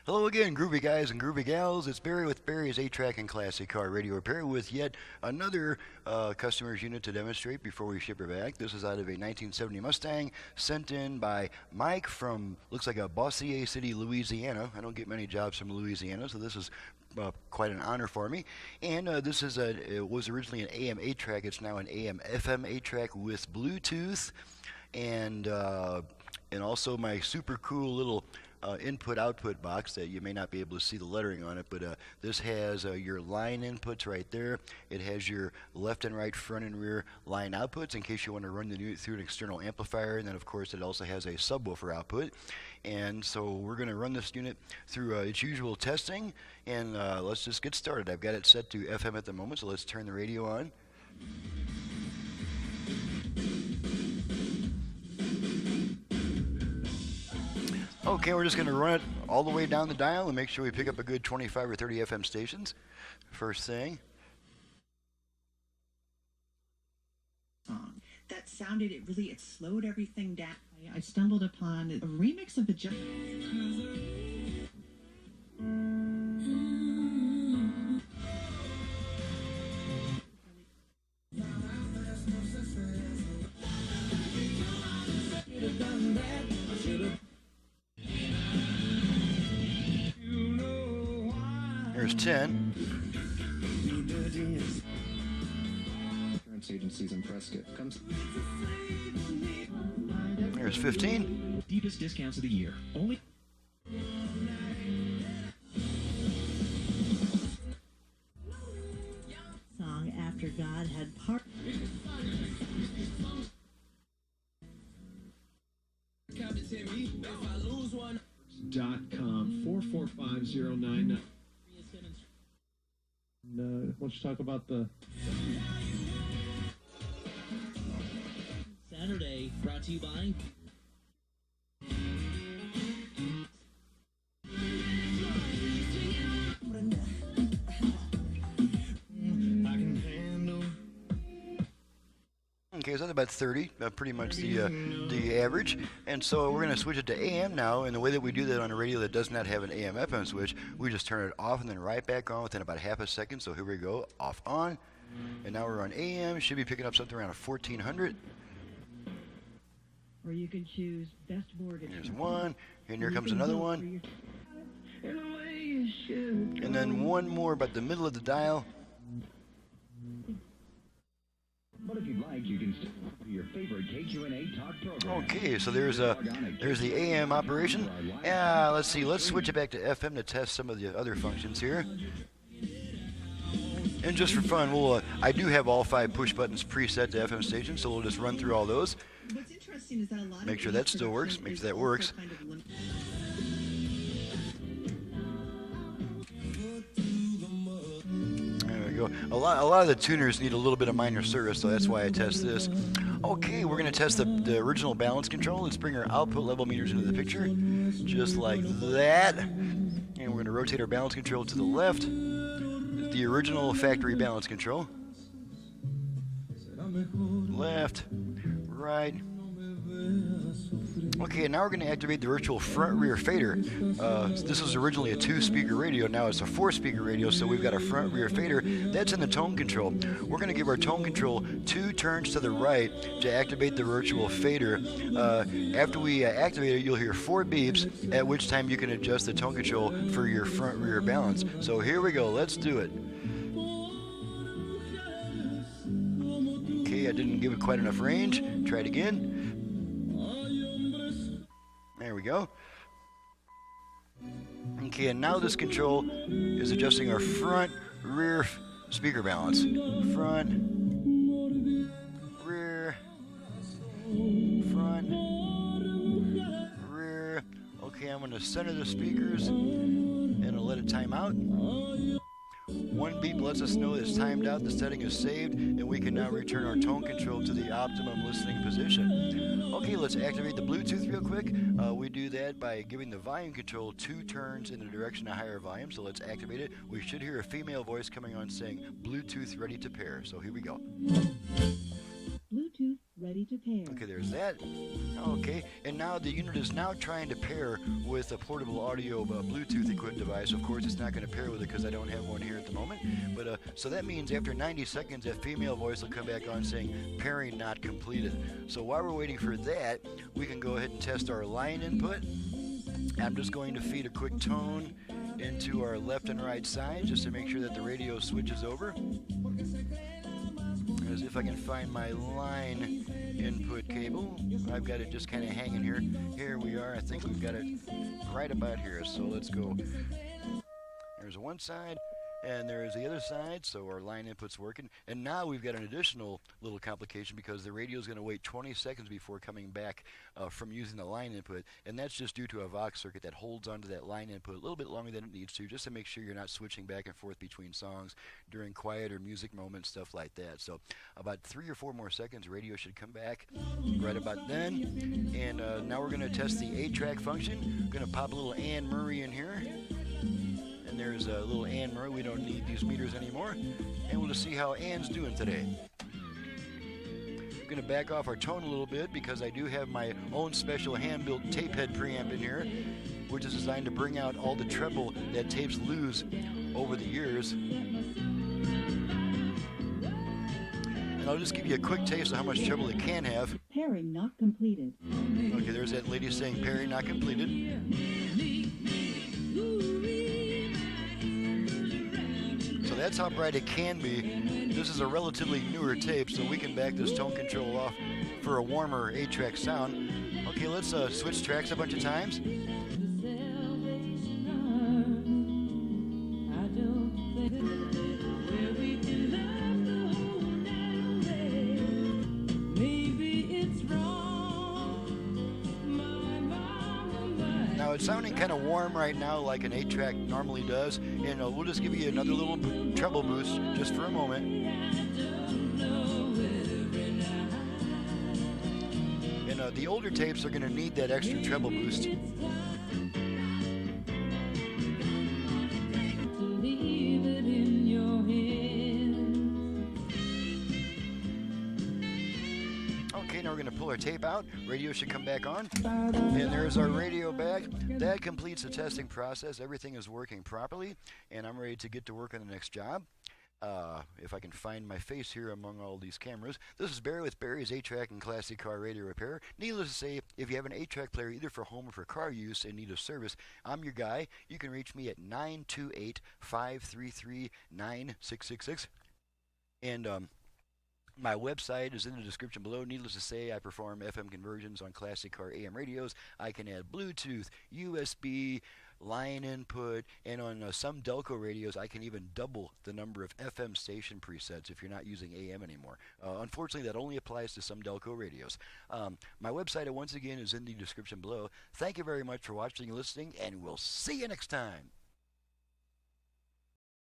Hello again, groovy guys and groovy gals. It's Barry with Barry's 8-Track and Classic Car Radio Repair with yet another customer's unit to demonstrate before we ship her back. This is out of a 1970 Mustang sent in by Mike from, looks like a Bossier City, Louisiana. I don't get many jobs from Louisiana, so this is quite an honor for me. And this is it was originally an AM 8-track. It's now an AM FM 8-track with Bluetooth and also my super cool little input-output box that you may not be able to see the lettering on it, but this has your line inputs right there. It has your left and right, front and rear line outputs in case you want to run the unit through an external amplifier, and then of course it also has a subwoofer output. And so we're going to run this unit through its usual testing, and let's just get started. I've got it set to FM at the moment, so let's turn the radio on. Okay, we're just going to run it all the way down the dial and make sure we pick up a good 25 or 30 FM stations. First thing. That sounded, it slowed everything down. I stumbled upon a remix of the There's 10. Insurance agencies in Prescott comes. There's 15. Deepest discounts of the year. Only. Song after God had part. .com 445099. Why don't you talk about the Saturday, brought to you by Okay, so that's about 30, pretty much the average. And so we're going to switch it to AM now, and the way that we do that on a radio that does not have an AM FM switch, we just turn it off and then right back on within about half a second. So here we go, off, on. And now we're on AM, should be picking up something around 1400. Or you can choose best mortgage. There's one, and here comes another one. And then one more about the middle of the dial. But if you'd like, you can still your favorite KQNA talk program. Okay, so there's the AM operation. Let's see, let's switch it back to FM to test some of the other functions here. And just for fun, I do have all 5 push buttons preset to FM stations, so we'll just run through all those. What's interesting is that a lot Make sure that still works. Make sure that works. Go. A lot of the tuners need a little bit of minor service, so that's why I test this. Okay, we're going to test the original balance control. Let's bring our output level meters into the picture, just like that. And we're going to rotate our balance control to the left, the original factory balance control. Left, right. Okay, now we're going to activate the virtual front-rear fader. This was originally a 2-speaker radio. Now it's a 4-speaker radio, so we've got a front-rear fader. That's in the tone control. We're going to give our tone control 2 turns to the right to activate the virtual fader. After we activate it, you'll hear 4 beeps, at which time you can adjust the tone control for your front-rear balance. So here we go. Let's do it. Okay, I didn't give it quite enough range. Try it again. There we go. Okay, and now this control is adjusting our front, rear speaker balance. Front, rear, front, rear. Okay, I'm going to center the speakers and I'll let it time out. 1 beep lets us know it's timed out, the setting is saved, and we can now return our tone control to the optimum listening position. Okay, let's activate the Bluetooth real quick. We do that by giving the volume control 2 turns in the direction of higher volume, so let's activate it. We should hear a female voice coming on saying, Bluetooth ready to pair. So here we go. Bluetooth ready. ready to pair. Okay, there's that. Okay, and now the unit is now trying to pair with a portable audio Bluetooth equipped device. Of course, it's not going to pair with it because I don't have one here at the moment. But so that means after 90 seconds, that female voice will come back on saying pairing not completed. So while we're waiting for that, we can go ahead and test our line input. I'm just going to feed a quick tone into our left and right sides just to make sure that the radio switches over. As if I can find my line input cable. I've got it just kind of hanging here. Here we are. I think we've got it right about here. So let's go. There's one side. And there is the other side, so our line input's working. And now we've got an additional little complication because the radio is going to wait 20 seconds before coming back from using the line input. And that's just due to a Vox circuit that holds onto that line input a little bit longer than it needs to, just to make sure you're not switching back and forth between songs during quieter music moments, stuff like that. So about 3 or 4 more seconds, radio should come back right about then. And now we're going to test the 8-track function. I'm going to pop a little Anne Murray in here. And there's a little Anne Murray. We don't need these meters anymore. And we'll just see how Anne's doing today. I'm going to back off our tone a little bit because I do have my own special hand-built tape head preamp in here, which is designed to bring out all the treble that tapes lose over the years. And I'll just give you a quick taste of how much treble it can have. Pairing not completed. Okay, there's that lady saying pairing not completed. That's how bright it can be. This is a relatively newer tape, so we can back this tone control off for a warmer 8-track sound. Okay, let's switch tracks a bunch of times. Now it's sounding kind of warm right now like an 8-track normally does, and we'll just give you another little treble boost just for a moment. And the older tapes are going to need that extra treble boost. Okay, now we're going to pull our tape out. Radio should come back on. And there's our radio back. That completes the testing process. Everything is working properly, and I'm ready to get to work on the next job. If I can find my face here among all these cameras. This is Barry with Barry's 8-track and classic car radio repair. Needless to say, if you have an 8-track player either for home or for car use and need a service, I'm your guy. You can reach me at 928-533-9666. And my website is in the description below. Needless to say, I perform FM conversions on classic car AM radios. I can add Bluetooth, USB, line input, and on some Delco radios, I can even double the number of FM station presets if you're not using AM anymore. Unfortunately, that only applies to some Delco radios. My website, once again, is in the description below. Thank you very much for watching and listening, and we'll see you next time.